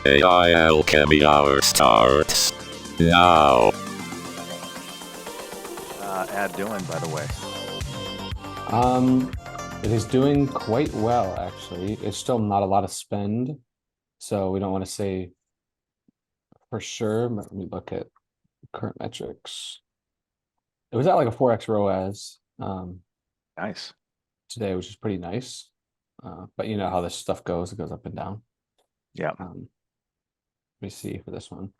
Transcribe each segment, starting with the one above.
AI Alchemy Hour starts now. Ad doing, by the way? It is doing quite well, actually. It's still not a lot of spend, so we don't want to say for sure. Let me look at current metrics. It was at like a 4x ROAS Nice. today, which is pretty nice. But you know how this stuff goes, it goes up and down. Yeah. Let me see for this one.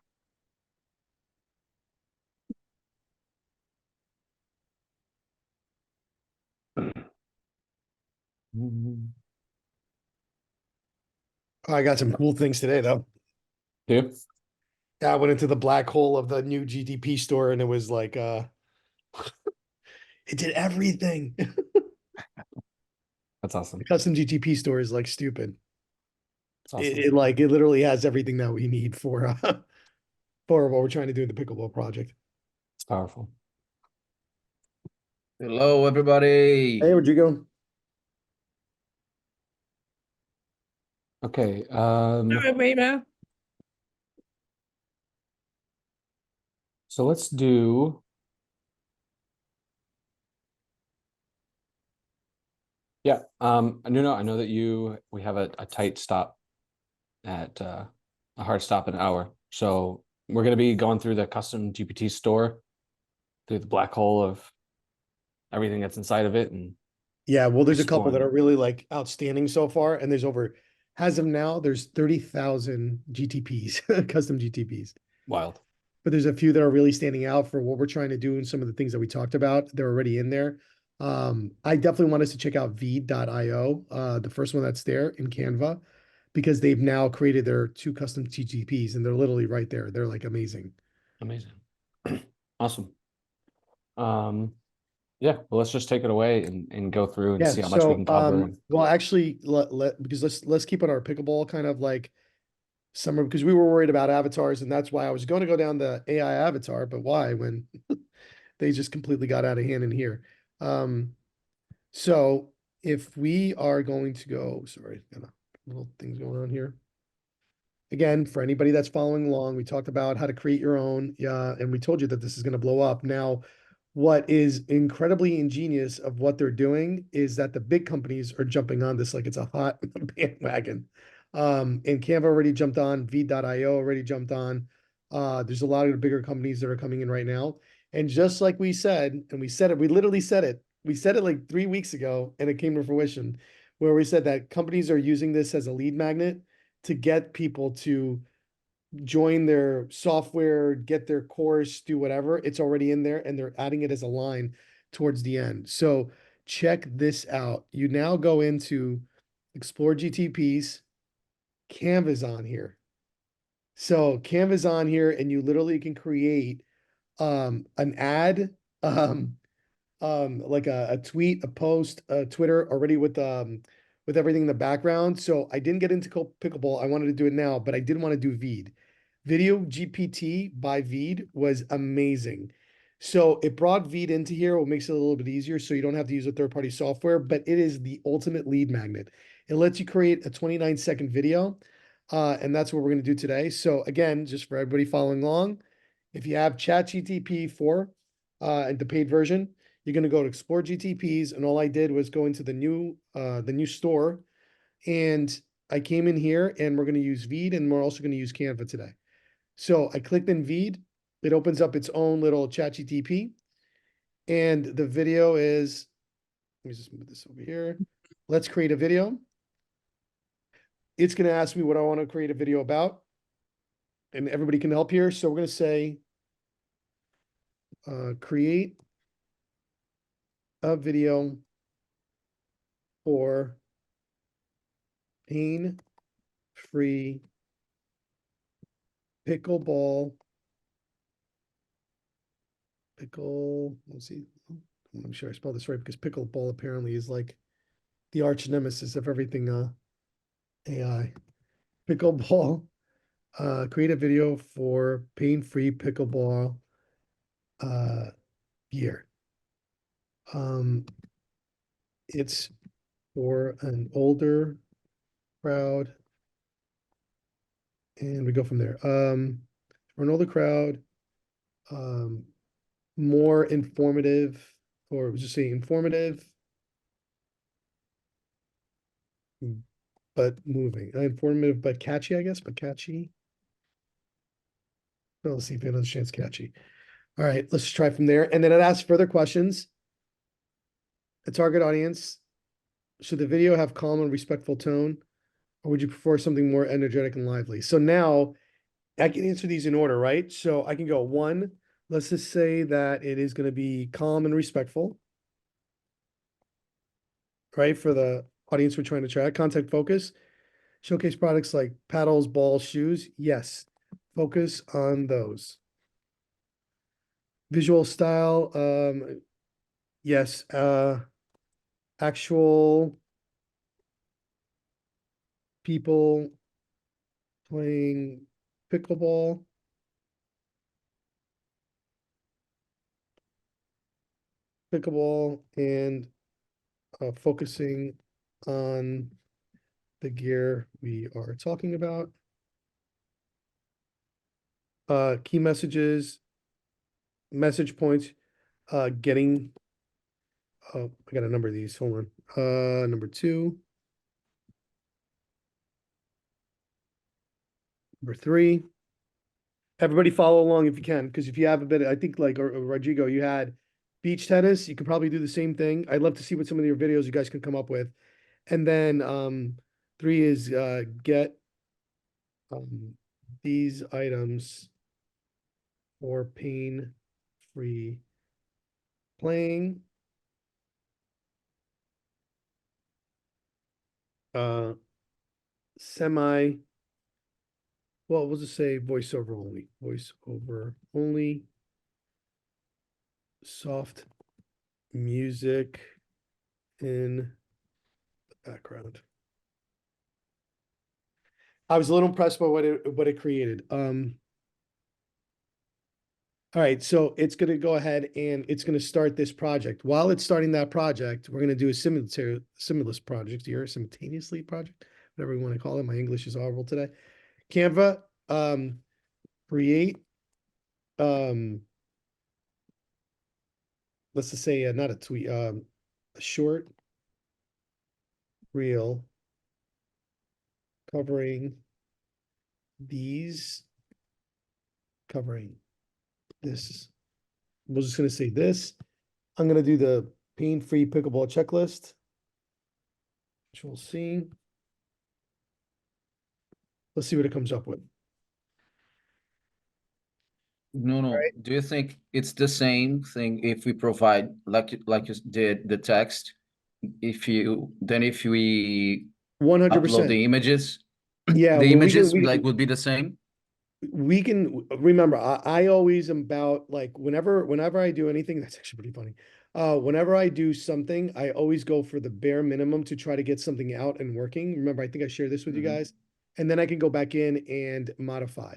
I got some cool things today, though. Two? Yeah, I went into the black hole of the new GDP store, and it was like, it did everything. That's awesome. The custom GTP store is like stupid. That's awesome. It literally has everything that we need for for what we're trying to do in the pickleball project. It's powerful. Hello, everybody. Hey, where'd you go? Okay. So let's do. Yeah. Nuno, I know that we have a tight stop at a hard stop in an hour. So we're going to be going through the custom GPT store, through the black hole of everything that's inside of it. And Yeah, well, there's a couple that exploring. are really like outstanding so far, and as of now, there's 30,000 GTPs, custom GTPs. Wild. But there's a few that are really standing out for what we're trying to do and some of the things that we talked about. They're already in there. I definitely want us to check out Veed.io, the first one that's there in Canva, because they've now created their two custom GTPs and they're literally right there. They're like amazing. Amazing. Awesome. Yeah, well, let's just take it away and go through and Yeah. see how much we can cover. Well, actually, because let's keep on our pickleball kind of like summer, because we were worried about avatars, and that's why I was going to go down the AI avatar, but why when they just completely got out of hand in here. So if we are going to go, sorry, got a little things going on here. Again, for anybody that's following along, we talked about how to create your own, and we told you that this is going to blow up. Now, what is incredibly ingenious of what they're doing is that the big companies are jumping on this like it's a hot bandwagon. And Canva already jumped on, V.io already jumped on. There's a lot of the bigger companies that are coming in right now. And just like we said, and we said it, we literally said it. We said it like 3 weeks ago, and it came to fruition, where we said that companies are using this as a lead magnet to get people to join their software, get their course, do whatever. It's already in there, and they're adding it as a line towards the end. So check this out. You now go into Explore GTPs. Canva's on here. So Canva's on here, and you literally can create an ad, like a tweet, a post, Twitter already with everything in the background. So I didn't get into pickleball. I wanted to do it now, but I did want to do Veed. Video GPT by Veed was amazing. So it brought Veed into here, what makes it a little bit easier so you don't have to use a third-party software, but it is the ultimate lead magnet. It lets you create a 29-second video, and that's what we're going to do today. So again, just for everybody following along, if you have ChatGPT 4 and the paid version, you're going to go to Explore GTPs, and all I did was go into the new store, and I came in here, and we're going to use Veed, and we're also going to use Canva today. So I clicked in Veed. It opens up its own little ChatGPT, and the video is. Let me just move this over here. Let's create a video. It's going to ask me what I want to create a video about, and everybody can help here. So we're going to say, create a video for pain-free pickleball. Let's see. I'm sure I spelled this right, because pickleball apparently is like the arch nemesis of everything AI. Pickleball. Create a video for pain-free pickleball gear. It's for an older crowd And we go from there. Ronaldo the crowd, more informative, or was just saying informative, but moving. Informative but catchy, I guess, but catchy. Well, let's see if it understands catchy. All right, let's try from there. And then it asks further questions. The target audience. Should the video have calm and respectful tone, or would you prefer something more energetic and lively? So now I can answer these in order, right? So I can go one, let's just say that it is going to be calm and respectful, right? For the audience we're trying to track. Content focus, showcase products like paddles, balls, shoes. Yes, focus on those. Visual style, yes, actual people playing pickleball. And focusing on the gear we are talking about. Key messages, message points, getting, oh, I got a number of these, hold on. Number 2. Number 3. Everybody follow along if you can, because if you have a bit, I think like, or Rodrigo, you had beach tennis, you could probably do the same thing. I'd love to see what some of your videos you guys can come up with. And then 3 is get these items for pain-free playing. Semi, well, we'll just say voiceover only. Voiceover only. Soft music in the background. I was a little impressed by what it created. All right, so it's going to go ahead and it's going to start this project. While it's starting that project, we're going to do a simultaneous project here, simultaneously project, whatever you want to call it. My English is horrible today. Canva, create, let's just say not a tweet, a short reel covering this. We're just going to say this. I'm going to do the pain-free pickleball checklist, which we'll see. Let's see what it comes up with. No. Right. Do you think it's the same thing if we provide like you did the text? If we 100%. upload the images, Yeah, the well, images like would be the same? we can remember, I always am about like whenever I do anything, that's actually pretty funny. Whenever I do something, I always go for the bare minimum to try to get something out and working. Remember, I think I shared this with you Mhm. guys, and then I can go back in and modify.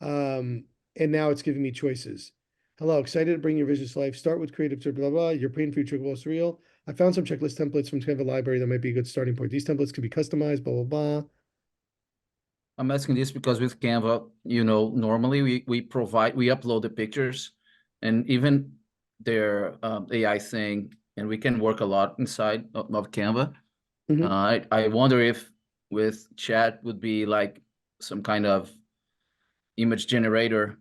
And now it's giving me choices. Hello, excited to bring your vision to life. Start with creative to blah blah. Your pain free trickle is real. I found some checklist templates from Canva library that might be a good starting point. These templates can be customized, blah blah blah. I'm asking this because with Canva, normally we upload the pictures and even their AI thing, and we can work a lot inside of Canva. Mhm. I wonder if with chat would be like some kind of image generator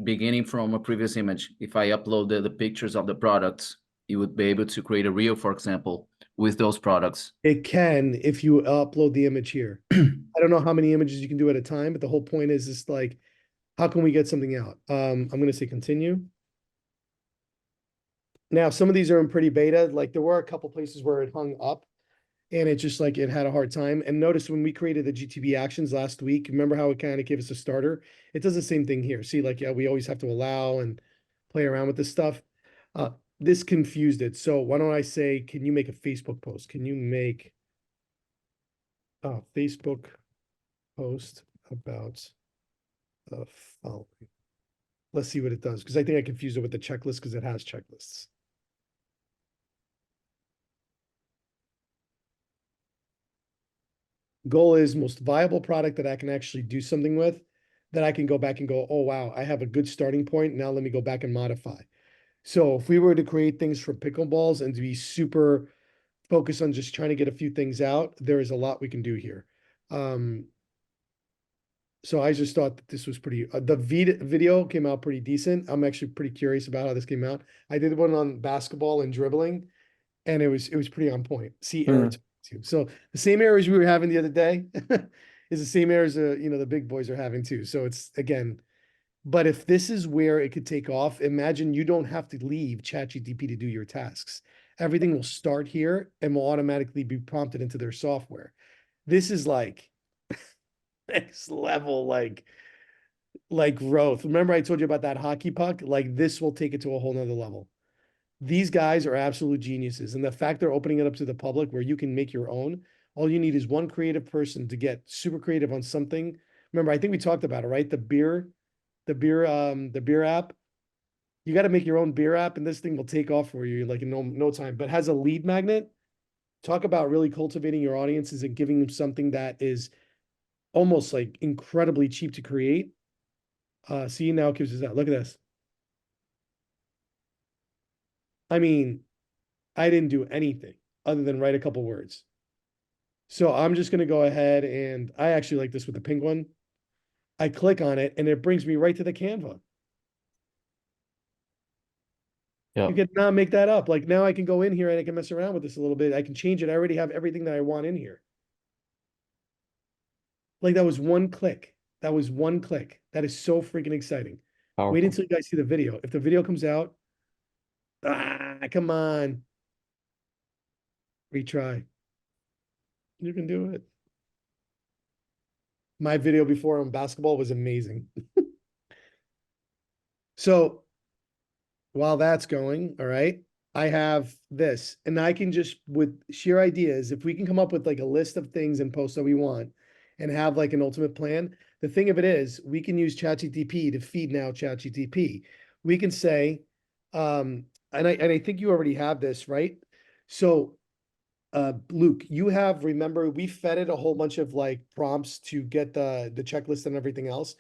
beginning from a previous image. If I uploaded the pictures of the products, you would be able to create a reel, for example, with those products. It can if you upload the image here. I don't know how many images you can do at a time, but the whole point is like, how can we get something out? I'm going to say continue. Now, some of these are in pretty beta. Like there were a couple places where it hung up and it just like it had a hard time. And notice when we created the GTB actions last week, remember how it kind of gave us a starter? It does the same thing here. See, like, yeah, we always have to allow and play around with this stuff. This confused it. So why don't I say, can you make a Facebook post? Can you make a Facebook post about the following? Let's see what it does, because I think I confused it with the checklist because it has checklists. Goal is most viable product that I can actually do something with, that I can go back and go, oh, wow, I have a good starting point. Now let me go back and modify. So if we were to create things for pickleballs and to be super focused on just trying to get a few things out, there is a lot we can do here. So I just thought that this was pretty, the video came out pretty decent. I'm actually pretty curious about how this came out. I did one on basketball and dribbling, and it was pretty on point. See error too. So the same errors we were having the other day is the same errors the big boys are having too. So it's again, but if this is where it could take off, imagine you don't have to leave ChatGPT to do your tasks. Everything will start here and will automatically be prompted into their software. This is like next level, like growth. Remember I told you about that hockey puck? Like this will take it to a whole nother level. These guys are absolute geniuses. And the fact they're opening it up to the public where you can make your own, all you need is one creative person to get super creative on something. Remember, I think we talked about it, right? The beer app. You got to make your own beer app, and this thing will take off for you like in no time. But has a lead magnet. Talk about really cultivating your audiences and giving them something that is almost like incredibly cheap to create. See, now it gives us that. Look at this. I mean, I didn't do anything other than write a couple words. So I'm just going to go ahead, and I actually like this with the pink one. I click on it and it brings me right to the Canva. Yeah. You can now make that up. Like now I can go in here and I can mess around with this a little bit. I can change it. I already have everything that I want in here. Like that was one click. That was one click. That is so freaking exciting. Powerful. Wait until you guys see the video. If the video comes out, come on. Retry. You can do it. My video before on basketball was amazing. So while that's going, all right, I have this, and I can just, with sheer ideas, if we can come up with like a list of things and posts that we want and have like an ultimate plan, the thing of it is we can use ChatGPT to feed now ChatGPT. We can say, and I think you already have this, right? So Luke, remember, we fed it a whole bunch of like prompts to get the checklist and everything else.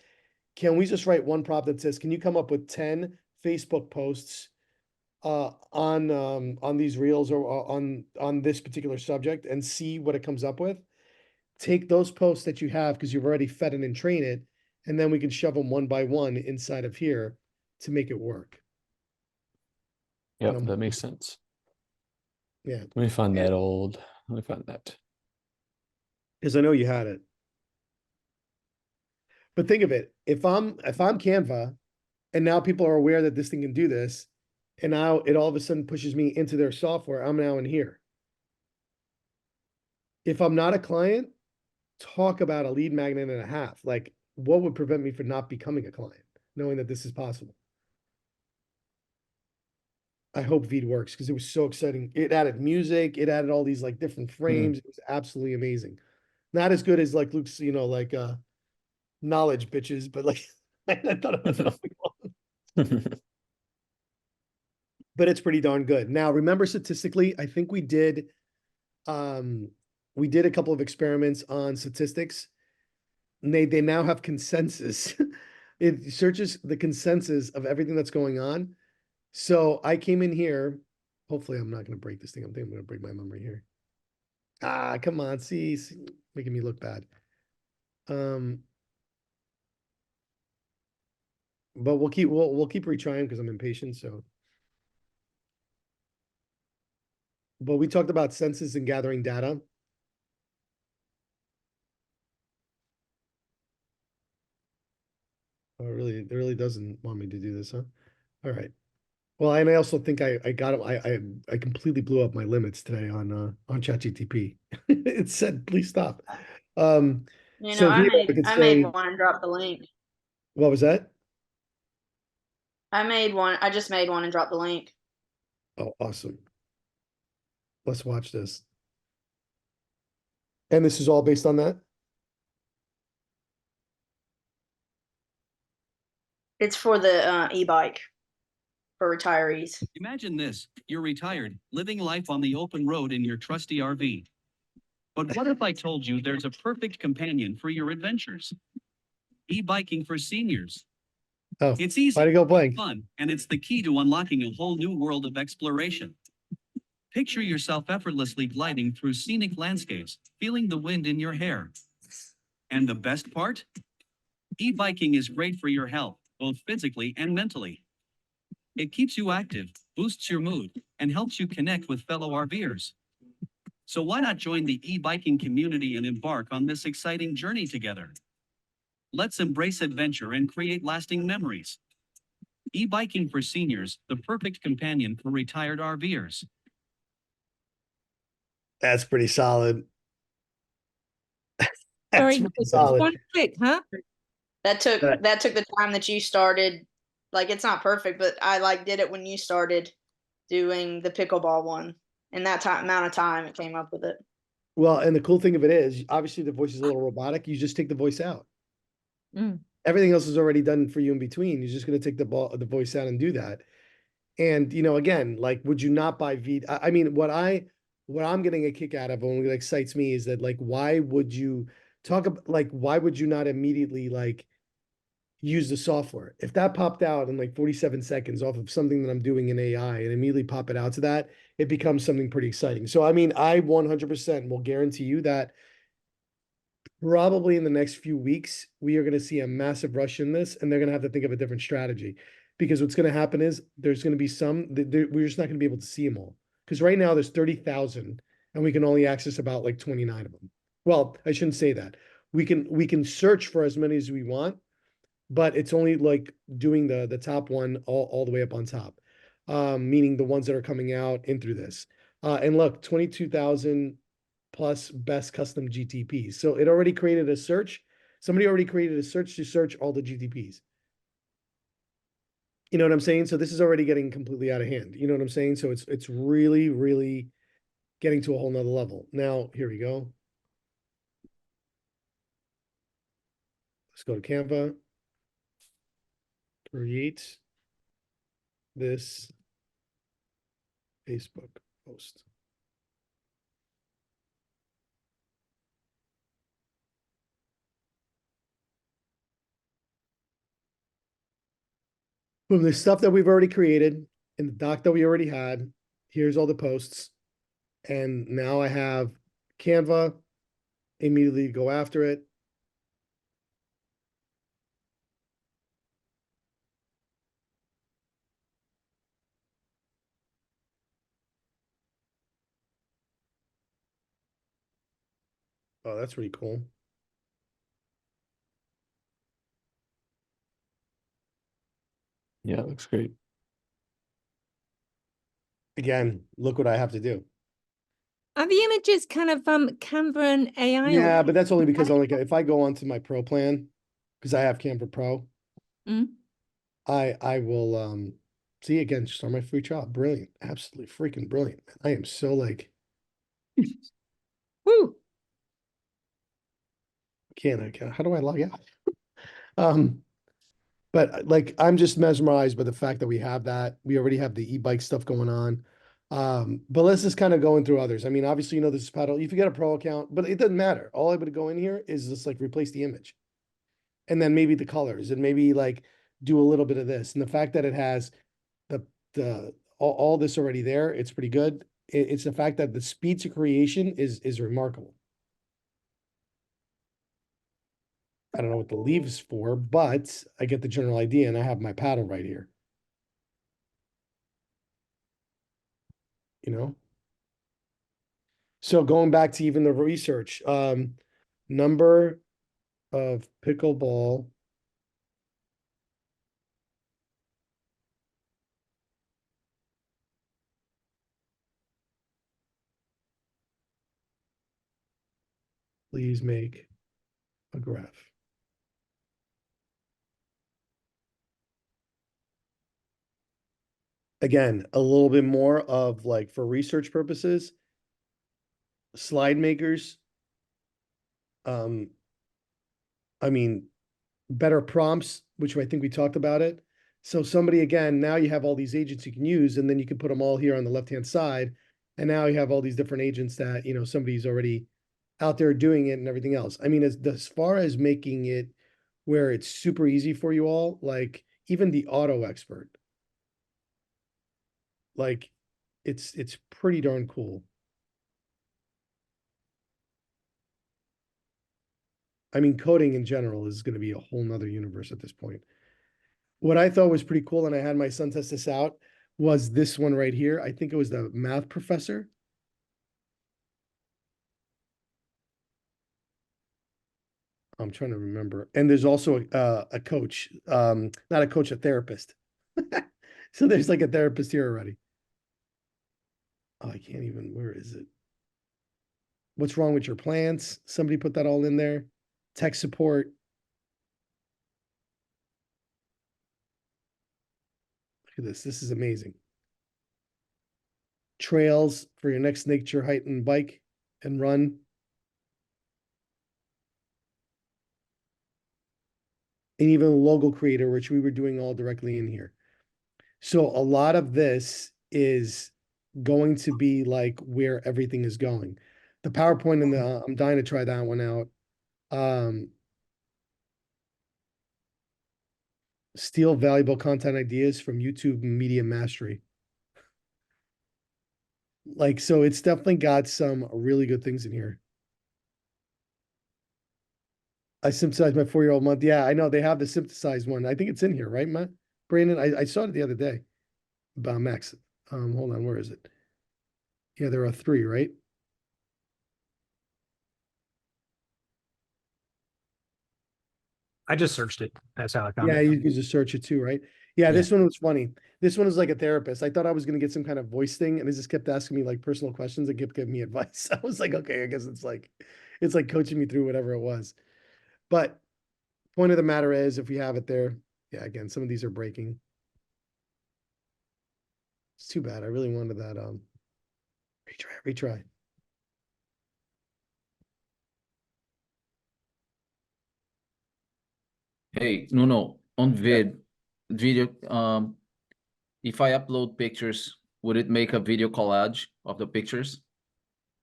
Can we just write one prompt that says, can you come up with 10 Facebook posts on these reels or on this particular subject and see what it comes up with? Take those posts that you have because you've already fed it and trained it, and then we can shove them one by one inside of here to make it work. Yep, that makes sense. Yeah. Let me find that old. Let me find that. Because I know you had it. But think of it, if I'm Canva and now people are aware that this thing can do this, and now it all of a sudden pushes me into their software, I'm now in here. If I'm not a client, talk about a lead magnet and a half. Like, what would prevent me from not becoming a client, knowing that this is possible? I hope Veed works because it was so exciting. It added music, it added all these like different frames. It was absolutely amazing. Not as good as like Luke's, like knowledge bitches, but like I thought it was but it's pretty darn good. Now, remember statistically, I think we did a couple of experiments on statistics. And they now have consensus. It searches the consensus of everything that's going on. So I came in here. Hopefully I'm not going to break this thing. I'm thinking I'm going to break my memory here. Come on. See, making me look bad. But we'll keep retrying because I'm impatient. So, but we talked about census and gathering data. Oh, it really doesn't want me to do this, huh? All right. Well, and I also think I got it. I completely blew up my limits today on ChatGPT. It said, please stop. So I here made we could I say, made one and dropped the link. what was that? I made one. I just made one and dropped the link. Oh, awesome. Let's watch this. And this is all based on that? It's for the e-bike for retirees. Imagine this, you're retired, living life on the open road in your trusty RV. But what if I told you there's a perfect companion for your adventures? E-biking for seniors. Oh, It's easy, why'd it go blank? fun, and it's the key to unlocking a whole new world of exploration. Picture yourself effortlessly gliding through scenic landscapes, feeling the wind in your hair. And the best part? E-biking is great for your health, both physically and mentally. It keeps you active, boosts your mood, and helps you connect with fellow RVers. So why not join the e-biking community and embark on this exciting journey together? Let's embrace adventure and create lasting memories. E-biking for seniors, the perfect companion for retired RVers. That's pretty solid. Very That's nice. pretty Just solid. one click, huh? That took Right. the time that you started. Like, it's not perfect, but I like did it when you started doing the pickleball one. In that amount of time, it came up with it. Well, and the cool thing of it is, obviously the voice is a little robotic. You just take the voice out. Mm. Everything else is already done for you in between. You're just going to take the voice out and do that. And, you know, again, like, would you not buy I mean, what I'm getting a kick out of, and what excites me is that, like, why would you why would you not immediately, like, use the software? If that popped out in like 47 seconds off of something that I'm doing in AI and immediately pop it out to that, it becomes something pretty exciting. So, I mean, I 100% will guarantee you that probably in the next few weeks, we are going to see a massive rush in this, and they're going to have to think of a different strategy. Because what's going to happen is there's going to be we're just not going to be able to see them all. Because right now there's 30,000 and we can only access about like 29 of them. Well, I shouldn't say that. We can search for as many as we want, but it's only like doing the top one all the way up on top. Meaning the ones that are coming out in through this. And look, 22,000 plus best custom GTPs. So it already created a search. Somebody already created a search to search all the GTPs. You know what I'm saying? So this is already getting completely out of hand. You know what I'm saying? So it's really, really getting to a whole nother level. Now, here we go. Let's go to Canva. Create this Facebook post. Boom, the stuff that we've already created in the doc that we already had. Here's all the posts. And now I have Canva immediately go after it. Oh, that's pretty cool. Yeah, it looks great. Again, look what I have to do. Are the images kind of Canva and AI? Yeah, but that's only because I'm like, if I go onto my Pro plan, because I have Canva Pro, Mm. I will see again, start my free trial. Brilliant. Absolutely freaking brilliant. I am so like, Woo. how do I log out? But like, I'm just mesmerized by the fact that we have that. We already have the e-bike stuff going on. But let's just kind of going through others. I mean, obviously, you know, this is paddle. If you get a pro account, but it doesn't matter. All I would go in here is just like replace the image. And then maybe the colors and maybe like do a little bit of this. And the fact that it has all this already there, it's pretty good. It's the fact that the speed to creation is remarkable. I don't know what the leaves for, but I get the general idea, and I have my paddle right here. You know? So going back to even the research, number of pickleball please make a graph. Again, a little bit more of like for research purposes, slide makers. I mean, better prompts, which I think we talked about it. So somebody, again, now you have all these agents you can use, and then you can put them all here on the left-hand side. And now you have all these different agents that, you know, somebody's already out there doing it and everything else. I mean, as far as making it where it's super easy for you all, like even the auto expert, like it's pretty darn cool. I mean, coding in general is going to be a whole nother universe at this point. What I thought was pretty cool, and I had my son test this out, was this one right here. I think it was the math professor. I'm trying to remember. And there's also a coach, not a coach, a therapist. So there's like a therapist here already. Oh, I can't even, where is it? What's wrong with your plants? Somebody put that all in there. Tech support. Look at this. This is amazing. Trails for your next nature hike and bike and run. And even a logo creator, which we were doing all directly in here. So a lot of this is going to be like where everything is going. The PowerPoint and the, I'm dying to try that one out. Steal valuable content ideas from YouTube Media Mastery. Like, so it's definitely got some really good things in here. I synthesized my 4-year-old month. Yeah, I know they have the synthesized one. I think it's in here, right, Matt? Brandon, I saw it the other day. About Max. Hold on, where is it? Yeah, there are 3, right? I just searched it. That's how I found Yeah, it. you can just search it too, right? Yeah, this one was funny. This one was like a therapist. I thought I was gonna get some kind of voice thing, and it just kept asking me like personal questions and kept giving me advice. I was like, okay, I guess it's like coaching me through whatever it was. But point of the matter is, if we have it there, yeah, again, some of these are breaking. It's too bad. I really wanted that. Retry. Hey, Nuno, on Yeah. video, if I upload pictures, would it make a video collage of the pictures?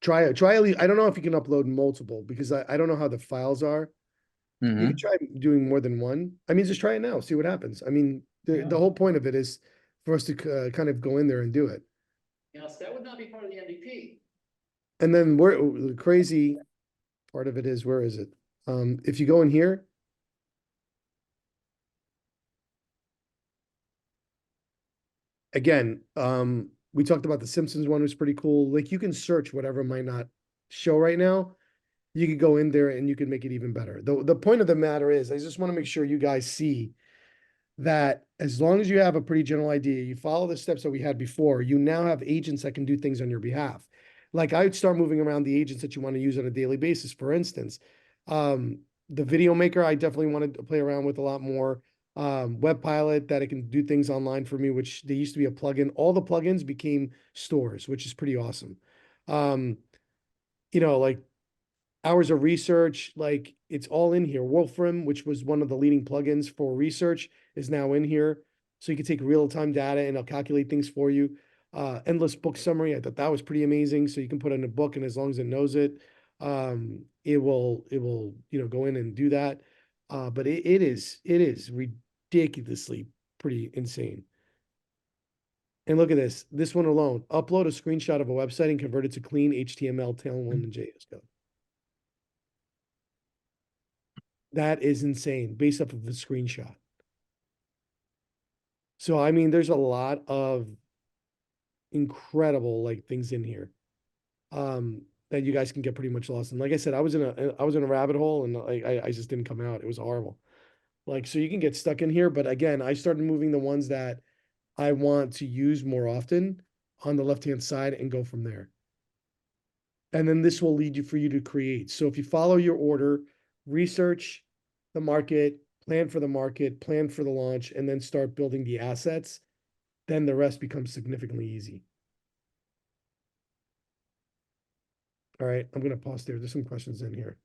Try it. Try at least. I don't know if you can upload multiple because I don't know how the files are. You can try doing more than one. I mean, just try it now. See what happens. I mean, the whole point of it is for us to kind of go in there and do it. Yes, that would not be part of the MVP. And then where the crazy part of it is, where is it? If you go in here, again, we talked about the Simpsons one was pretty cool. Like you can search whatever might not show right now. You could go in there and you can make it even better. The point of the matter is, I just want to make sure you guys see that as long as you have a pretty general idea, you follow the steps that we had before, you now have agents that can do things on your behalf. Like I would start moving around the agents that you want to use on a daily basis. For instance, the video maker, I definitely wanted to play around with a lot more. Web Pilot, that it can do things online for me, which they used to be a plugin. All the plugins became stores, which is pretty awesome. Like hours of research, like it's all in here. Wolfram, which was one of the leading plugins for research, is now in here. So you can take real-time data and it'll calculate things for you. Endless book summary, I thought that was pretty amazing. So you can put in a book and as long as it knows it, it will, go in and do that. But it is ridiculously pretty insane. And look at this one alone, upload a screenshot of a website and convert it to clean HTML, Tailwind, and JS code. That is insane based off of the screenshot. So, I mean, there's a lot of incredible like things in here that you guys can get pretty much lost in. Like I said, I was in a rabbit hole and I just didn't come out. It was horrible. Like, so you can get stuck in here. But again, I started moving the ones that I want to use more often on the left-hand side and go from there. And then this will lead you for you to create. So if you follow your order, research the market, plan for the market, plan for the launch, and then start building the assets, then the rest becomes significantly easy. All right, I'm going to pause there. There's some questions in here.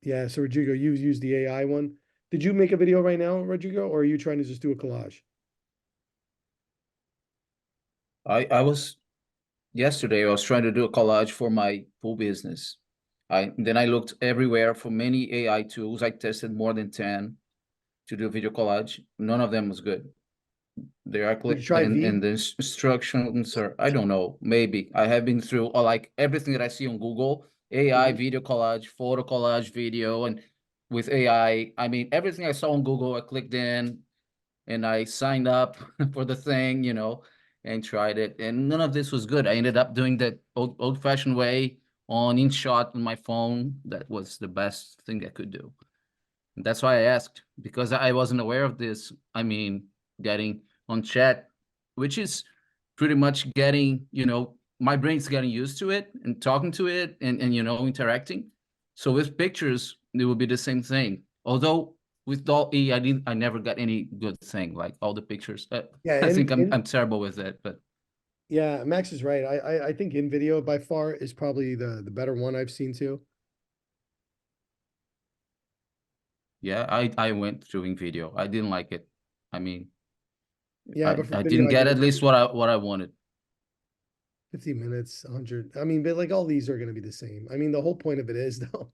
Yeah, so Rodrigo, you used the AI one. Did you make a video right now, Rodrigo, or are you trying to just do a collage? I was yesterday I was trying to do a collage for my pool business. Then I looked everywhere for many AI tools. I tested more than 10 to do video collage. None of them was good. They are Did you try V? and the instructions are, I don't know, maybe. I have been through like everything that I see on Google, AI, video collage, photo collage, video, and with AI, I mean, everything I saw on Google, I clicked in and I signed up for the thing, you know, and tried it. And none of this was good. I ended up doing that old-fashioned way on InShot on my phone. That was the best thing I could do. And that's why I asked, because I wasn't aware of this. I mean, getting on chat, which is pretty much getting, you know, my brain's getting used to it and talking to it and you know, interacting. So with pictures, it will be the same thing. Although with DALL-E, I never got any good thing, like all the pictures. Yeah, I think I'm terrible with it, but yeah, Max is right. I think in video by far is probably the better one I've seen too. yeah, I went through in video. I didn't like it. I mean, Yeah, but for I video, didn't get get at it least what I wanted. 50 minutes, 100. I mean, but like all these are going to be the same. I mean, the whole point of it is though.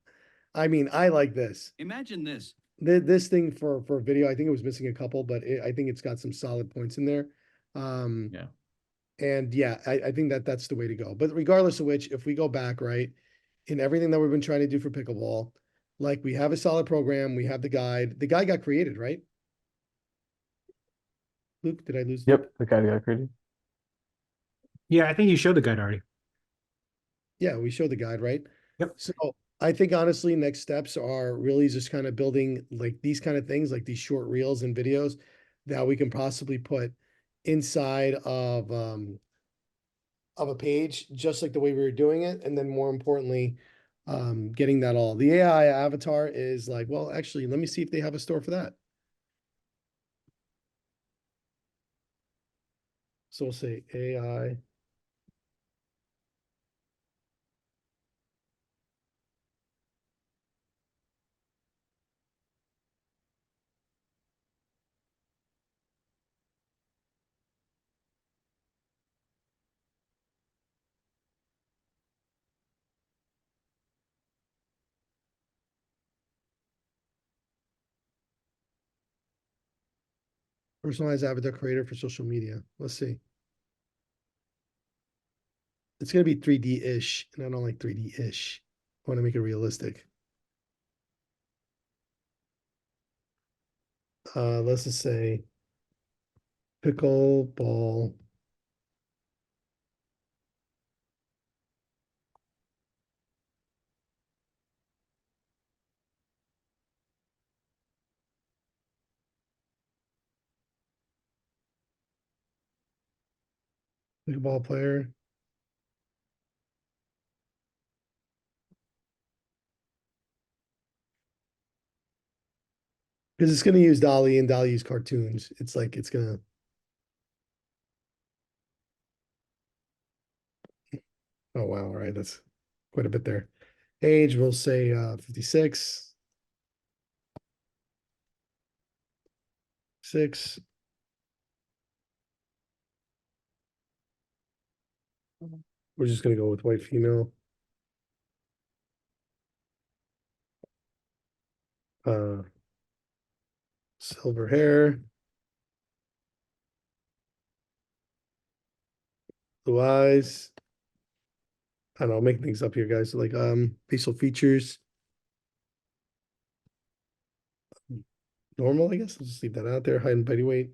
I mean, I like this. Imagine this. This thing for video, I think it was missing a couple, but I think it's got some solid points in there. Yeah. And yeah, I think that's the way to go. But regardless of which, if we go back, right, in everything that we've been trying to do for pickleball, like we have a solid program, we have the guide. The guide got created, right? Luke, did I lose? Yep, the guy got created. Yeah, I think you showed the guide already. Yeah, we showed the guide, right? Yep. So I think honestly, next steps are really just kind of building like these kind of things, like these short reels and videos that we can possibly put inside of a page, just like the way we were doing it. And then more importantly, getting that all. The AI avatar is like, well, actually, let me see if they have a store for that. So we'll say AI. Personalized avatar creator for social media. Let's see. It's gonna be 3D-ish, and I don't like 3D-ish. I want to make it realistic. Let's just say pickleball. Pickleball player. Because it's gonna use Dolly and Dolly use cartoons. It's like it's gonna. Oh wow, all right, that's quite a bit there. Age, we'll say 56. 6. We're just gonna go with white female. Silver hair. Blue eyes. I don't know, make things up here, guys. Like facial features. Normal, I guess. I'll just leave that out there. Height and body weight.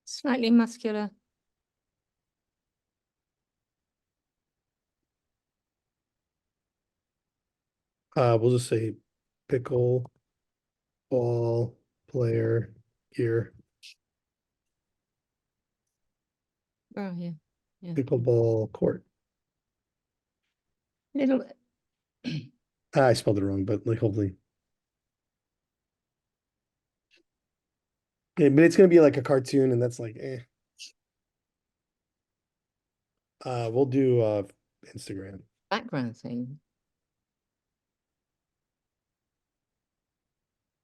Slightly muscular. We'll just say pickle ball player gear. Oh, yeah. Yeah. Pickleball court. Little. I spelled it wrong, but like hopefully. Yeah, but it's gonna be like a cartoon, and that's like eh. We'll do Instagram. Background thing.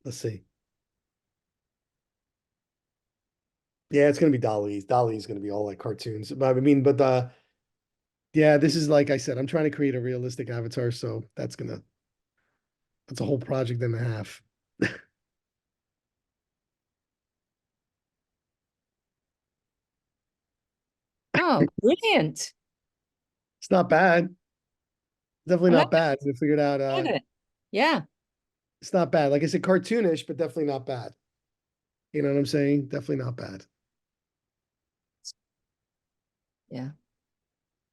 Let's see. Yeah, it's gonna be Dolly. Dolly's gonna be all like cartoons. But I mean, but yeah, this is like I said, I'm trying to create a realistic avatar, so that's a whole project and a half. Oh, brilliant. It's not bad. Definitely I like not bad. We figured out it. Yeah. it's not bad. Like I said, cartoonish, but definitely not bad. You know what I'm saying? Definitely not bad. Yeah.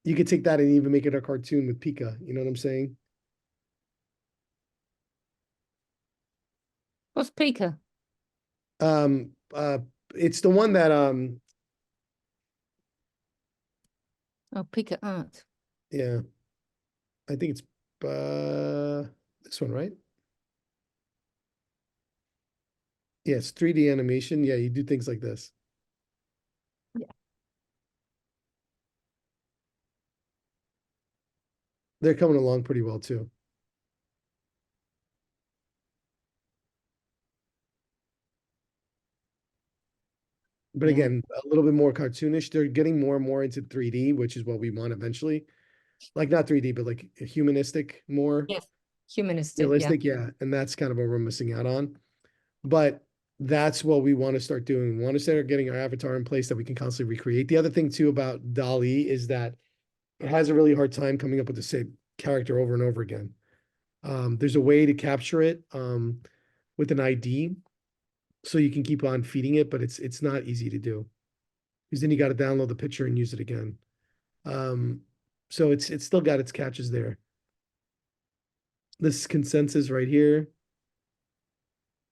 You could take that and even make it a cartoon with Pika. You know what I'm saying? What's Pika? Um, it's the one that Oh, Pika Art. yeah, I think it's this one, right? Yeah, it's 3D animation. Yeah, you do things like this. Yeah. They're coming along pretty well too. But Yeah. again, a little bit more cartoonish. They're getting more and more into 3D, which is what we want eventually. Like not 3D, but like humanistic, more Yes. Humanistic. Yeah. realistic. Yeah. And that's kind of what we're missing out on. But that's what we want to start doing. We want to start getting our avatar in place that we can constantly recreate. The other thing too about DALL-E is that it has a really hard time coming up with the same character over and over again. There's a way to capture it with an ID, so you can keep on feeding it, but it's not easy to do because then you got to download the picture and use it again. So it's still got its catches there. This consensus right here.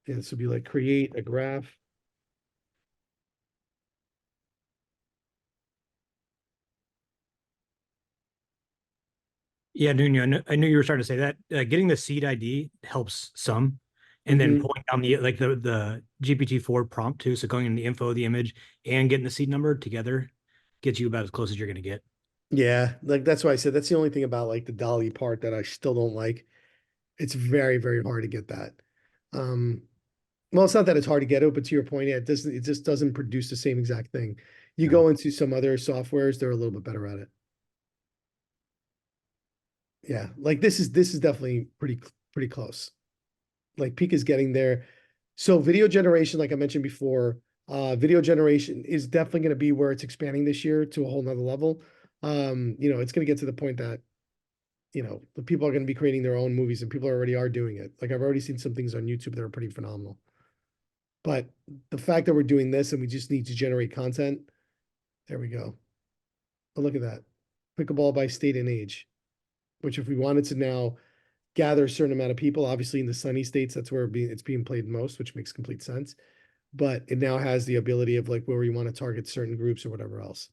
Yeah, this would be like create a graph. Yeah, Nuno, I knew you were starting to say that. Getting the seed ID helps some, and then Mhm. pulling down the GPT-4 prompt too. So going in the info of the image and getting the seed number together gets you about as close as you're going to get. Yeah, like that's why I said that's the only thing about like the Dolly part that I still don't like. It's very, very hard to get that. Um, well, it's not that it's hard to get it, but to your point, yeah, it just doesn't produce the same exact thing. You No. go into some other softwares, they're a little bit better at it. Yeah, like this is definitely pretty close. Like peak is getting there. So video generation, like I mentioned before, video generation is definitely going to be where it's expanding this year to a whole nother level. It's going to get to the point that, the people are going to be creating their own movies and people already are doing it. Like I've already seen some things on YouTube that are pretty phenomenal. But the fact that we're doing this and we just need to generate content, there we go. Oh, look at that. Pickleball by state and age, which if we wanted to now gather a certain amount of people, obviously in the sunny states, that's where it's being played most, which makes complete sense. But it now has the ability of like where we want to target certain groups or whatever else.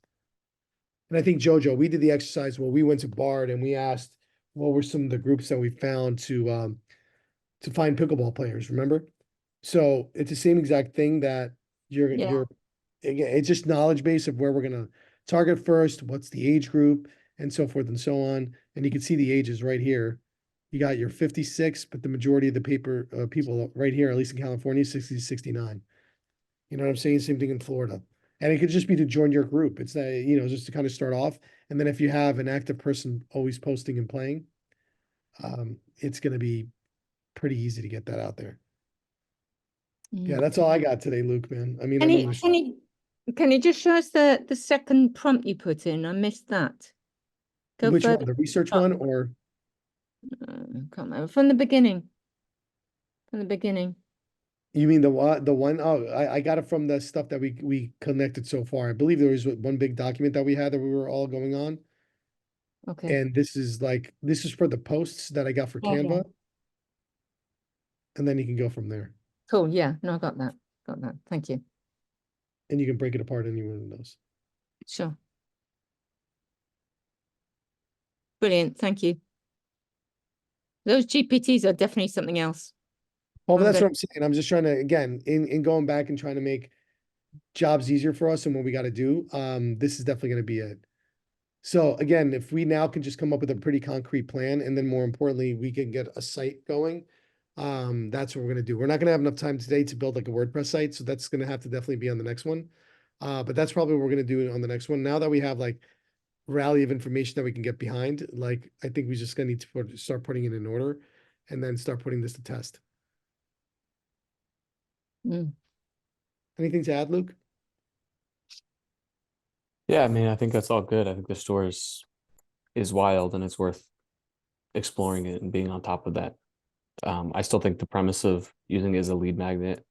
And I think Jojo, we did the exercise where we went to Bard and we asked what were some of the groups that we found to find pickleball players, remember? So it's the same exact thing that Yeah. you're again, it's just knowledge base of where we're gonna target first, what's the age group, and so forth and so on. And you can see the ages right here. You got your 56, but the majority of the people right here, at least in California, 60 to 69. You know what I'm saying? Same thing in Florida. And it could just be to join your group. It's that, just to kind of start off. And then if you have an active person always posting and playing, it's going to be pretty easy to get that out there. Yeah, that's all I got today, Luke, man. I mean, Can I know you, there's can you just show us the second prompt you put in? I missed that. Go which further. one, the research up. one or Can't remember. From the beginning. From the beginning. you mean the what? The one? Oh, I got it from the stuff that we connected so far. I believe there was one big document that we had that we were all going on. Okay. And this is for the posts that I got for Okay. Canva. And then you can go from there. Cool. Yeah. No, I got that. Got that. Thank you. And you can break it apart any one of those. Sure. Brilliant. Thank you. Those GPTs are definitely something else. Well, but I'm that's gonna- what I'm saying. I'm just trying to, again, in going back and trying to make jobs easier for us and what we got to do. This is definitely going to be it. So again, if we now can just come up with a pretty concrete plan, and then more importantly, we can get a site going, That's what we're gonna do. We're not gonna have enough time today to build like a WordPress site, so that's gonna have to definitely be on the next one. But that's probably what we're gonna do on the next one. Now that we have like rally of information that we can get behind, like I think we just gonna need to start putting it in order and then start putting this to test. Mm. Anything to add, Luke? Yeah, I mean, I think that's all good. I think the store is wild and it's worth exploring it and being on top of that. I still think the premise of using it as a lead magnet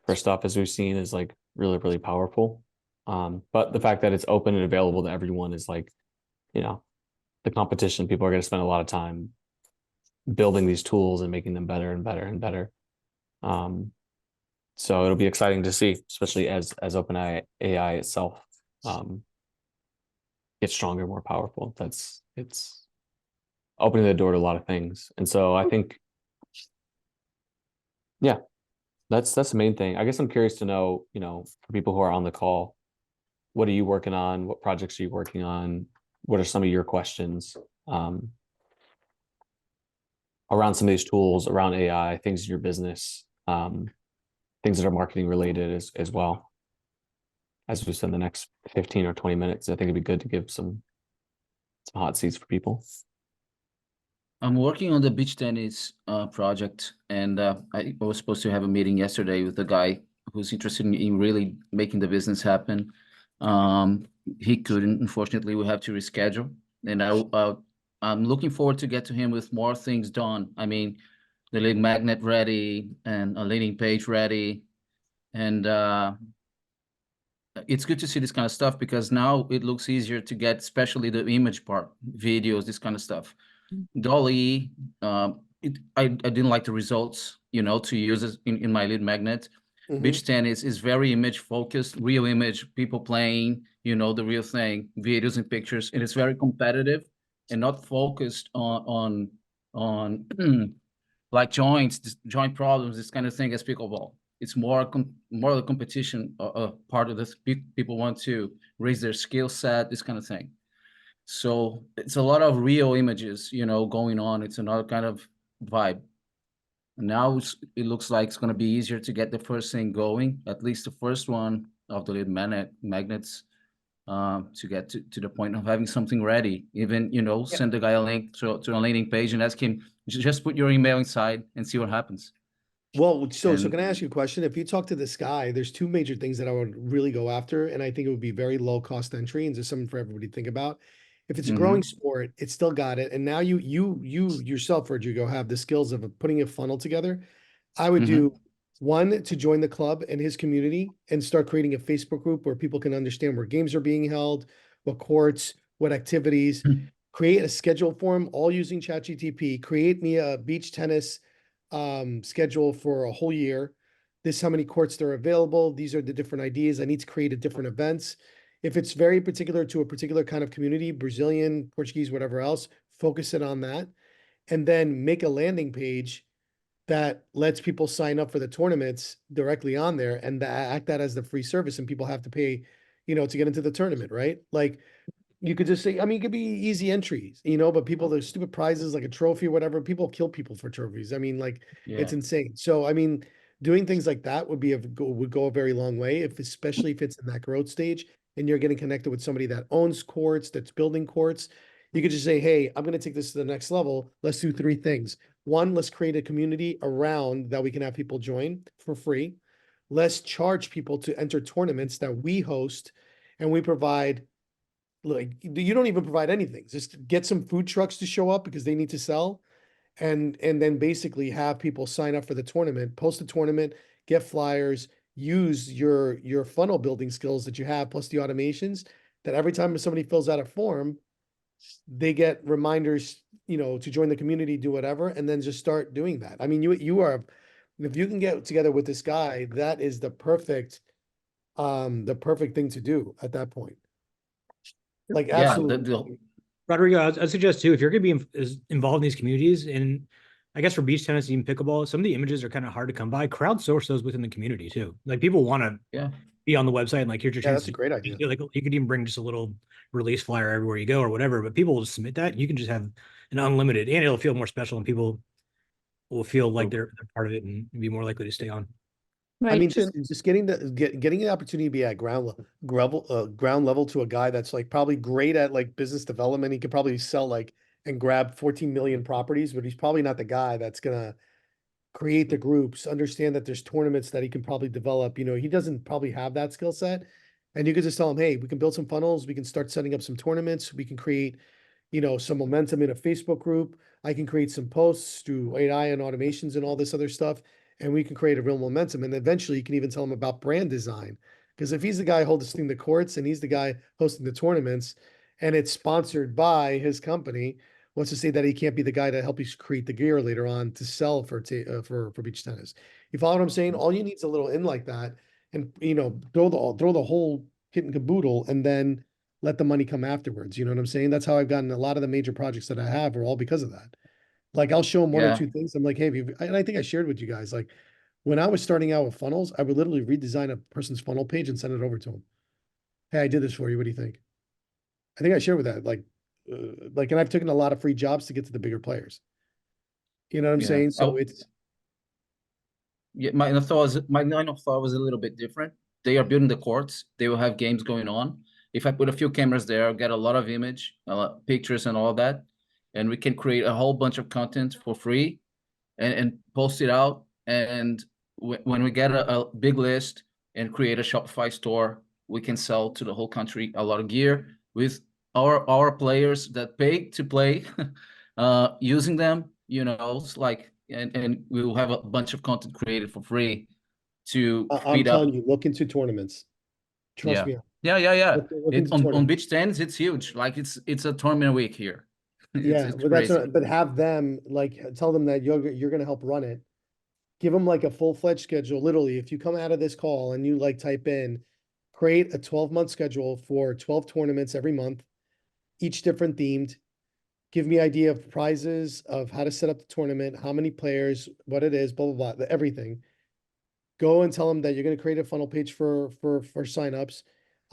for stuff as we've seen is like really, really powerful. But the fact that it's open and available to everyone is like, you know, the competition, people are going to spend a lot of time building these tools and making them better and better and better. So it'll be exciting to see, especially as OpenAI itself gets stronger, more powerful. It's opening the door to a lot of things. And so I think, yeah, that's the main thing. I guess I'm curious to know, you know, for people who are on the call, what are you working on? What projects are you working on? What are some of your questions around some of these tools, around AI, things in your business, things that are marketing related as well? As we spend the next 15 or 20 minutes, I think it'd be good to give some hot seats for people. I'm working on the beach tennis project, and I was supposed to have a meeting yesterday with a guy who's interested in really making the business happen. He couldn't, unfortunately. We have to reschedule, and I'm looking forward to get to him with more things done. I mean, the lead magnet ready and a landing page ready, and it's good to see this kind of stuff because now it looks easier to get, especially the image part, videos, this kind of stuff. Dolly, I didn't like the results, you know, to use it in my lead magnet. Beach tennis is very image focused, real image, people playing, you know, the real thing, videos and pictures, and it's very competitive and not focused on like joint problems, this kind of thing as pickleball. It's more the competition part of this. People want to raise their skill set, this kind of thing. So it's a lot of real images, you know, going on. It's another kind of vibe. Now it looks like it's going to be easier to get the first thing going, at least the first one of the lead magnets, to get to the point of having something ready. Even, you know, send the guy a link to a landing page and ask him, just put your email inside and see what happens. Well, so can I ask you a question? If you talk to this guy, there's two major things that I would really go after, and I think it would be very low cost entry and just something for everybody to think about. If it's a growing sport, it's still got it. And now you yourself, Rodrigo, have the skills of putting a funnel together. I would do one to join the club and his community and start creating a Facebook group where people can understand where games are being held, what courts, what activities. Create a schedule for him, all using ChatGPT. Create me a beach tennis schedule for a whole year. This is how many courts there are available. These are the different ideas. I need to create a different events. If it's very particular to a particular kind of community, Brazilian, Portuguese, whatever else, focus it on that. And then make a landing page that lets people sign up for the tournaments directly on there and act that as the free service, and people have to pay, you know, to get into the tournament, right? Like you could just say, I mean, it could be easy entries, you know, but people, there's stupid prizes like a trophy or whatever. People kill people for trophies. I mean, like it's insane. So, I mean, doing things like that would go a very long way, especially if it's in that growth stage and you're getting connected with somebody that owns courts, that's building courts. You could just say, hey, I'm going to take this to the next level. Let's do three things. One, let's create a community around that we can have people join for free. Let's charge people to enter tournaments that we host and we provide. Like, you don't even provide anything. Just get some food trucks to show up because they need to sell. And then basically have people sign up for the tournament, post the tournament, get flyers, use your funnel building skills that you have, plus the automations, that every time somebody fills out a form, they get reminders, you know, to join the community, do whatever, and then just start doing that. I mean, you are, if you can get together with this guy, that is the perfect thing to do at that point. Like, absolutely. Rodrigo, I'd suggest too, if you're going to be involved in these communities, and I guess for beach tennis, even pickleball, some of the images are kind of hard to come by. Crowdsource those within the community too. Like people want to be on the website and like, here's your chance. That's a great idea. Like you could even bring just a little release flyer everywhere you go or whatever, but people will just submit that. You can just have an unlimited, and it'll feel more special and people will feel like they're part of it and be more likely to stay on. I Right, mean, true. just getting getting the opportunity to be at ground level to a guy that's like probably great at like business development. He could probably sell like and grab 14 million properties, but he's probably not the guy that's gonna create the groups, understand that there's tournaments that he can probably develop. You know, he doesn't probably have that skill set. And you could just tell him, hey, we can build some funnels, we can start setting up some tournaments, we can create, you know, some momentum in a Facebook group. I can create some posts through AI and automations and all this other stuff, and we can create a real momentum. And eventually you can even tell him about brand design. Because if he's the guy hosting the courts and he's the guy hosting the tournaments and it's sponsored by his company, what's to say that he can't be the guy to help you create the gear later on to sell for beach tennis? You follow what I'm saying? All you need is a little in like that, and you know, throw the whole kit and caboodle, and then let the money come afterwards. You know what I'm saying? That's how I've gotten a lot of the major projects that I have are all because of that. Like I'll show them one or Yeah. two things. I'm like, hey, and I think I shared with you guys, like when I was starting out with funnels, I would literally redesign a person's funnel page and send it over to them. Hey, I did this for you. What do you think? I think I shared with that, and I've taken a lot of free jobs to get to the bigger players. You know what I'm Yeah. saying? So it's Yeah, my line of thought was a little bit different. They are building the courts. They will have games going on. If I put a few cameras there, I'll get a lot of pictures and all that, and we can create a whole bunch of content for free, and post it out. And when we get a big list and create a Shopify store, we can sell to the whole country a lot of gear with our players that pay to play, using them. You know, it's like, and we will have a bunch of content created for free to I'm speed telling up. you, look into tournaments. Trust Yeah, me. yeah. Look into On tournaments. beach tennis, it's huge. Like it's a tournament week here. Yeah, It's but that's crazy. what, but have them like tell them that you're gonna help run it. Give them like a full-fledged schedule. Literally, if you come out of this call and you like type in, create a 12-month schedule for 12 tournaments every month, each different themed. Give me idea of prizes, of how to set up the tournament, how many players, what it is, blah blah blah, everything. Go and tell them that you're going to create a funnel page for signups,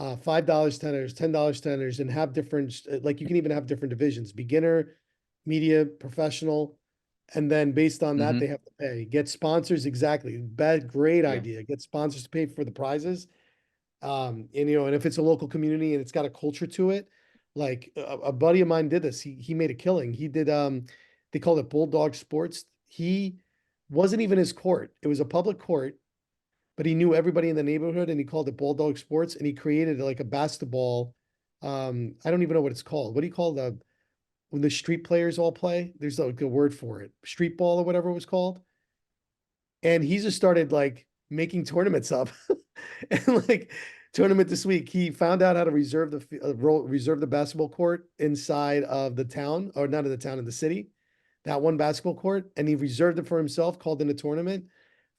$5 tenors, $10 tenors, and have different, like you can even have different divisions: beginner, media, professional, and then based on that Mhm. they have to pay. Get sponsors, exactly. Great Yeah. idea. Get sponsors to pay for the prizes. And you know, and if it's a local community and it's got a culture to it, like a buddy of mine did this. He made a killing. He did they called it Bulldog Sports. He wasn't even his court. It was a public court, but he knew everybody in the neighborhood and he called it Bulldog Sports, and he created like a basketball. I don't even know what it's called. What do you call when the street players all play? There's like a word for it. Street ball or whatever it was called. And he just started like making tournaments up. And like tournament this week, he found out how to reserve the basketball court inside of the town, or not in the town, in the city, that one basketball court, and he reserved it for himself, called in a tournament.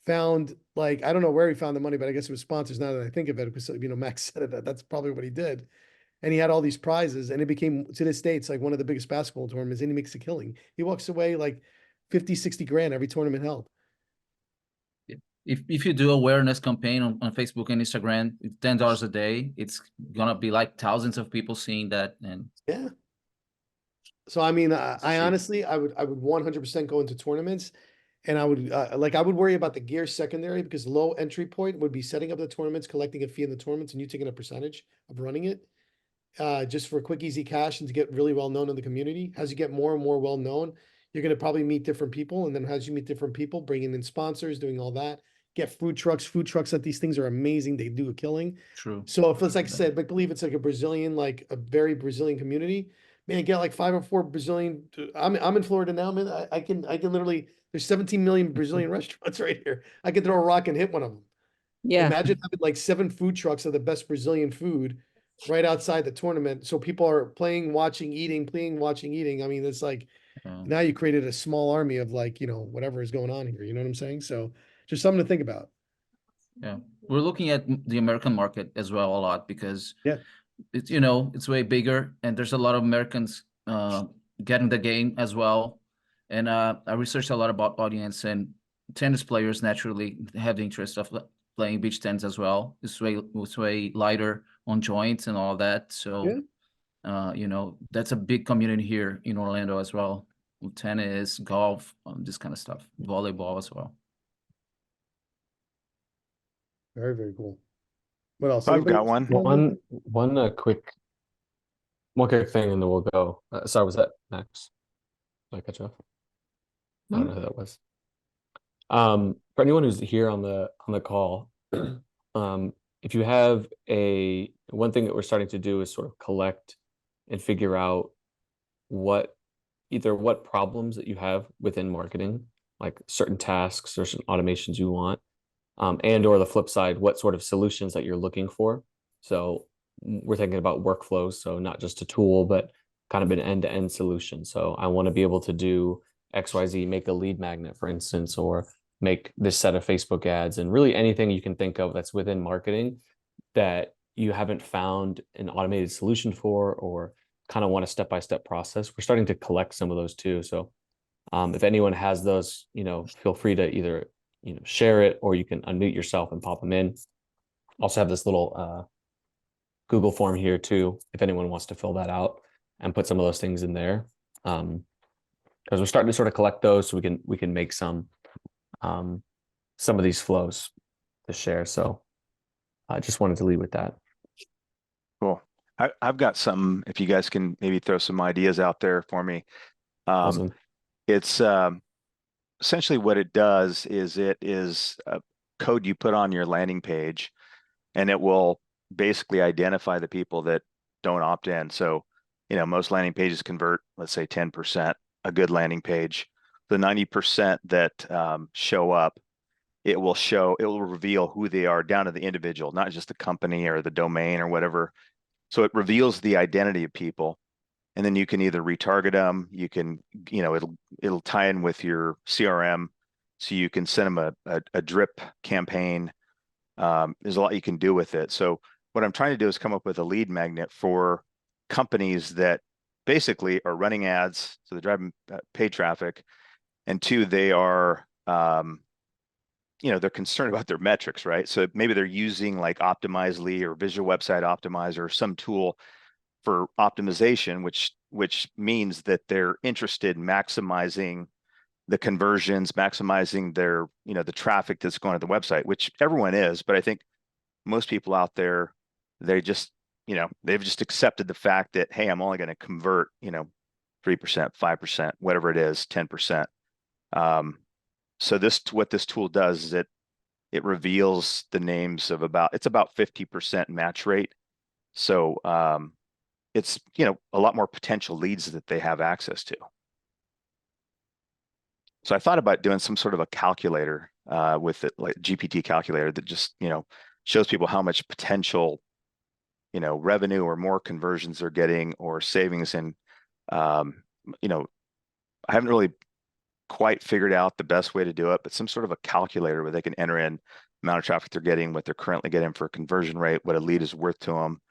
Found, like, I don't know where he found the money, but I guess it was sponsors now that I think of it, because you know Max said it, that's probably what he did. And he had all these prizes, and it became, to this day, it's like one of the biggest basketball tournaments, and he makes a killing. He walks away like 50, 60 grand every tournament held. If you do awareness campaign on Facebook and Instagram, it's $10 a day. It's gonna be like thousands of people seeing that, and Yeah. So I mean, I cheap. honestly, I would 100% go into tournaments, and I would I would worry about the gear secondary, because low entry point would be setting up the tournaments, collecting a fee in the tournaments, and you taking a percentage of running it, just for quick, easy cash and to get really well known in the community. As you get more and more well known, you're going to probably meet different people, and then as you meet different people, bringing in sponsors, doing all that, get food trucks. Food trucks at these things are amazing. They do a killing. True. So if it's like I said, but believe it's like a Brazilian, like a very Brazilian community, man, get like 5 or 4 Brazilian. I'm in Florida now, man. I can literally, there's 17 million Brazilian restaurants right here. I can throw a rock and hit one of them. Yeah. Imagine having like 7 food trucks of the best Brazilian food right outside the tournament. So people are playing, watching, eating, playing, watching, eating. I mean, it's like now you created a small army of, like, you know, whatever is going on here. You know what I'm saying? So just something to think about. Yeah, we're looking at the American market as well a lot, because Yeah. it's, you know, it's way bigger, and there's a lot of Americans getting the game as well. And I researched a lot about audience, and tennis players naturally have the interest of playing beach tennis as well. It's way lighter on joints and all that. So Yeah. you know, that's a big community here in Orlando as well. tennis, golf, this kind of stuff, volleyball as well. Very, very cool. What else? I've Anybody got else one. have anything? One quick thing, and then we'll go. Sorry, was that Max? Did I catch off? I don't know who that was. For anyone who's here on the call, if you have one thing that we're starting to do is sort of collect and figure out either what problems that you have within marketing, like certain tasks or certain automations you want, and or the flip side, what sort of solutions that you're looking for. So we're thinking about workflows, so not just a tool, but kind of an end-to-end solution. So I want to be able to do XYZ, make a lead magnet, for instance, or make this set of Facebook ads, and really anything you can think of that's within marketing that you haven't found an automated solution for, or kind of want a step-by-step process. We're starting to collect some of those too. So if anyone has those, feel free to either, share it, or you can unmute yourself and pop them in. Also have this little Google form here too, if anyone wants to fill that out and put some of those things in there. Because we're starting to sort of collect those, so we can make some of these flows to share. So I just wanted to lead with that. Cool. I've got some, if you guys can maybe throw some ideas out there for me. Awesome. It's essentially what it does is it is a code you put on your landing page, and it will basically identify the people that don't opt in. So, most landing pages convert, let's say 10%, a good landing page. The 90% that show up, it will reveal who they are down to the individual, not just the company or the domain or whatever. So it reveals the identity of people. And then you can either retarget them, you can, it'll tie in with your CRM. So you can send them a drip campaign. There's a lot you can do with it. So what I'm trying to do is come up with a lead magnet for companies that basically are running ads. So they're driving paid traffic. And two, they are, they're concerned about their metrics, right? So maybe they're using like Optimizely or Visual Website Optimizer or some tool for optimization, which means that they're interested in maximizing the conversions, maximizing their, the traffic that's going to the website, which everyone is. But I think most people out there, they just, they've just accepted the fact that, hey, I'm only going to convert, 3%, 5%, whatever it is, 10%. So what this tool does is it reveals the names of it's about 50% match rate. So it's, a lot more potential leads that they have access to. So I thought about doing some sort of a calculator with it, like GPT calculator, that just, shows people how much potential, revenue or more conversions they're getting, or savings. And, I haven't really quite figured out the best way to do it, but some sort of a calculator where they can enter in the amount of traffic they're getting, what they're currently getting for a conversion rate, what a lead is worth to them.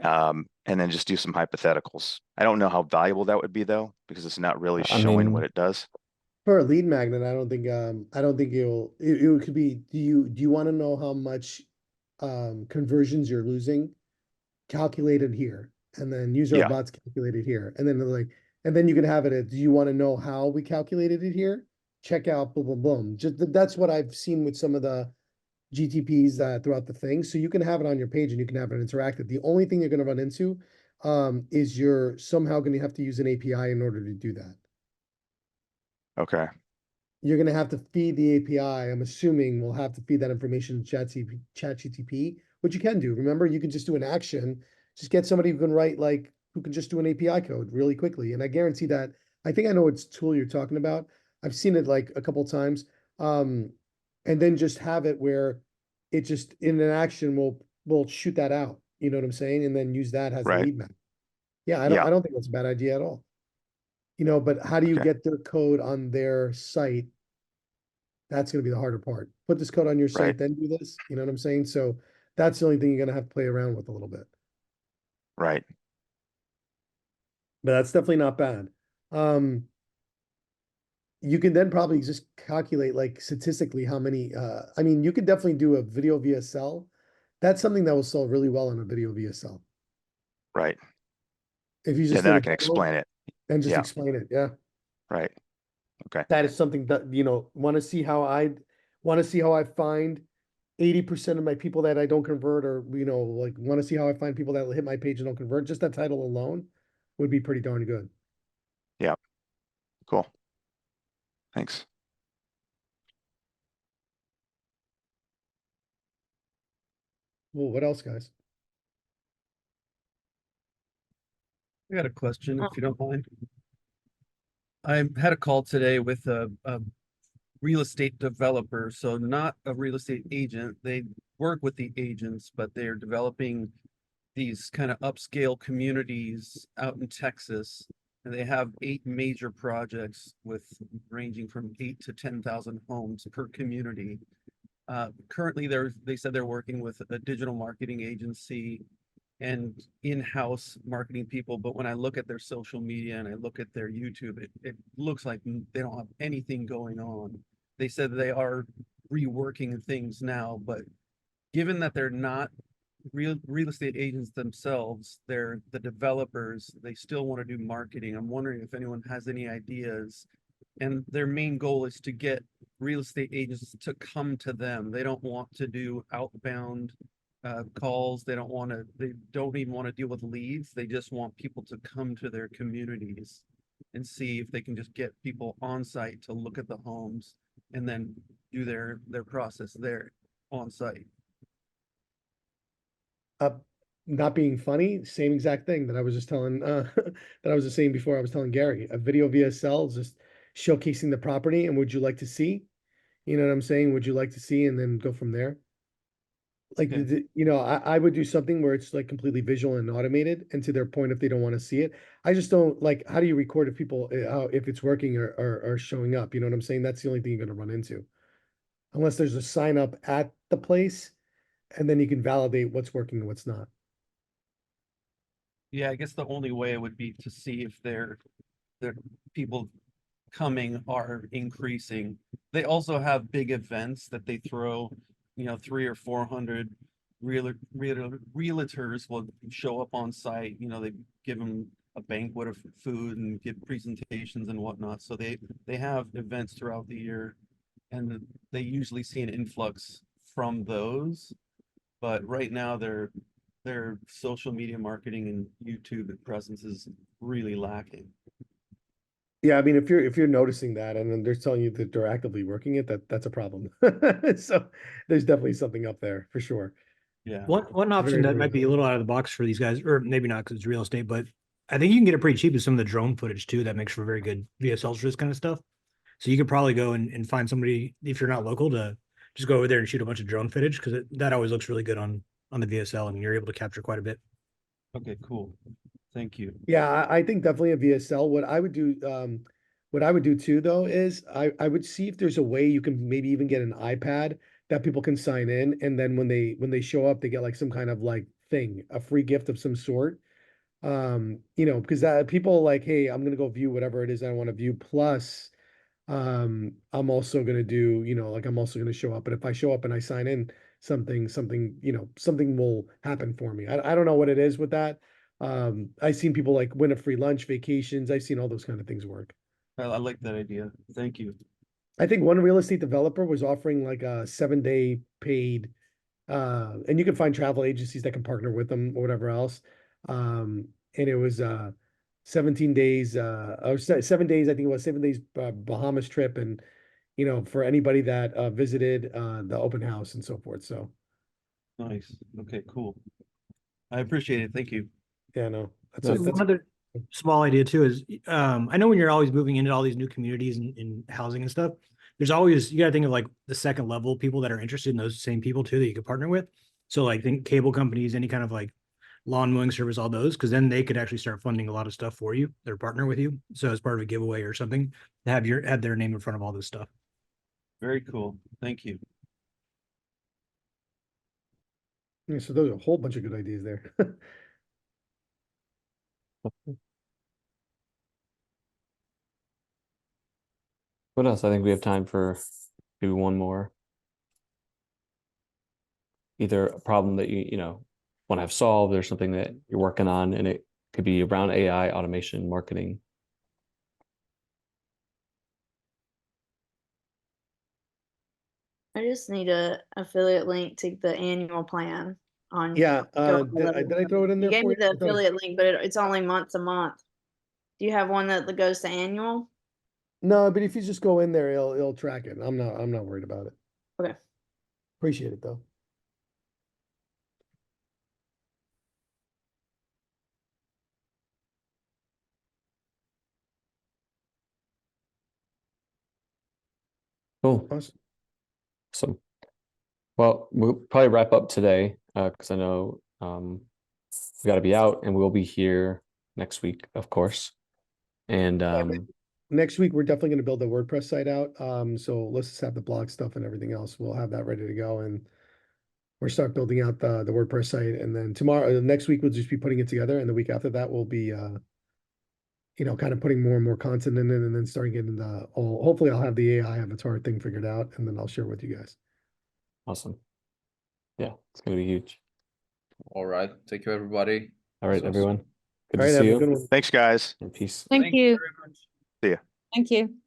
And then just do some hypotheticals. I don't know how valuable that would be though, because it's not really showing what it does. For a lead magnet, I don't think it could be, do you want to know how much conversions you're losing? Calculated here, and then user bots calculated here, and then you can have it at, do you want to know how we calculated it here? Check out boom, boom, boom. Just that's what I've seen with some of the GTPs throughout the thing. So you can have it on your page and you can have it interactive. The only thing you're going to run into is you're somehow going to have to use an API in order to do that. Okay. You're going to have to feed the API. I'm assuming we'll have to feed that information to ChatGTP, which you can do. Remember, you can just do an action, just get somebody who can who can just do an API code really quickly. And I guarantee that, I think I know what tool you're talking about. I've seen it like a couple of times. And then just have it where it just in an action will shoot that out. You know what I'm saying? And then use that as a lead map. Yeah, I don't think that's a bad idea at all. But how do you get their code on their site? That's going to be the harder part. Put this code on your site, then do this. You know what I'm saying? So that's the only thing you're going to have to play around with a little bit. Right. But that's definitely not bad. You can then probably just calculate like statistically how many, you could definitely do a video VSL. That's something that will sell really well in a video VSL. Right. If you just then I can explain it. And just explain it. Yeah. Right. That is something that, want to see how I find 80% of my people that I don't convert, or, like, want to see how I find people that hit my page and don't convert. Just that title alone would be pretty darn good. Yeah. Cool. Thanks. Well, what else, guys? I got a question, if you don't mind. I had a call today with a real estate developer, so not a real estate agent. They work with the agents, but they're developing these kind of upscale communities out in Texas. And they have 8 major projects with ranging from 8 to 10,000 homes per community. Currently, they said they're working with a digital marketing agency and in-house marketing people, but when I look at their social media and I look at their YouTube, it looks like they don't have anything going on. They said they are reworking things now, but given that they're not real estate agents themselves, they're the developers, they still want to do marketing. I'm wondering if anyone has any ideas. And their main goal is to get real estate agents to come to them. They don't want to do outbound calls. They don't even want to deal with leads. They just want people to come to their communities and see if they can just get people on site to look at the homes and then do their process there on site. Not being funny, same exact thing that I was just telling, that I was just saying before. I was telling Gary, a video VSL just showcasing the property, and would you like to see? You know what I'm saying? Would you like to see, and then go from there? Like, Okay. I would do something where it's like completely visual and automated, and to their point, if they don't want to see it, I just don't like, how do you record if people, if it's working or showing up? You know what I'm saying? That's the only thing you're going to run into. Unless there's a sign up at the place, and then you can validate what's working and what's not. Yeah, I guess the only way would be to see if their people coming are increasing. They also have big events that they throw, 300 or 400 realtors will show up on site. They give them a banquet of food and give presentations and whatnot. So they have events throughout the year, and they usually see an influx from those. But right now their social media marketing and YouTube presence is really lacking. Yeah, I mean, if you're noticing that, and then they're telling you that they're actively working it, that's a problem. So there's definitely something up there for sure. Yeah. One option Very that might be a little out of the box for these guys, or maybe not because it's real estate, but I think you can get it pretty cheap with some of the drone footage too. That makes for very good VSLs for this kind of stuff. So you could probably go and find somebody, if you're not local, to just go over there and shoot a bunch of drone footage, because that always looks really good on the VSL, and you're able to capture quite a bit. Okay, cool. Thank you. Yeah, I think definitely a VSL. What I would do too, though, is I would see if there's a way you can maybe even get an iPad that people can sign in, and then when they show up, they get like some kind of like thing, a free gift of some sort. Because people like, hey, I'm gonna go view whatever it is I want to view. Plus, I'm also gonna do, like, I'm also gonna show up. But if I show up and I sign in, something will happen for me. I don't know what it is with that. I've seen people like win a free lunch, vacations. I've seen all those kind of things work. I like that idea. Thank you. I think one real estate developer was offering like a 7-day paid, and you can find travel agencies that can partner with them or whatever else. And it was 17 days, or 7 days, I think it was 7 days Bahamas trip, and for anybody that visited the open house and so forth. So Nice. Okay, cool. I appreciate it. Thank you. yeah, no, So one other small idea too is, I know when you're always moving into all these new communities and housing and stuff, there's always, you got to think of like the second level people that are interested in those same people too that you could partner with. So like think cable companies, any kind of like lawn mowing service, all those, because then they could actually start funding a lot of stuff for you. They're partner with you. So as part of a giveaway or something, have their name in front of all this stuff. Very cool. Thank you. Yeah, so there's a whole bunch of good ideas there. What else? I think we have time for maybe one more. Either a problem that you want to have solved, or something that you're working on, and it could be around AI, automation, marketing. I just need a affiliate link to the annual plan on. Yeah, Go did I throw it in You there gave for me you? the affiliate link, but it's only month to month. Do you have one that goes to annual? No, but if you just go in there, it'll track it. I'm not worried about it. Okay. Appreciate it though. Cool. Awesome. Awesome. Well, we'll probably wrap up today because I know we got to be out and we'll be here next week, of course. And Next week, we're definitely going to build the WordPress site out. So let's just have the blog stuff and everything else. We'll have that ready to go, and we'll start building out the WordPress site. And then tomorrow, next week, we'll just be putting it together, and the week after that, we'll be kind of putting more and more content in it, and then starting getting hopefully I'll have the AI avatar thing figured out, and then I'll share with you guys. awesome. Yeah, it's gonna be huge. All right. Thank you, everybody. All right, This was- everyone. Good All to right, see have a you. good one. Thanks, guys. And peace. Thank you. very much. See ya. Thank you.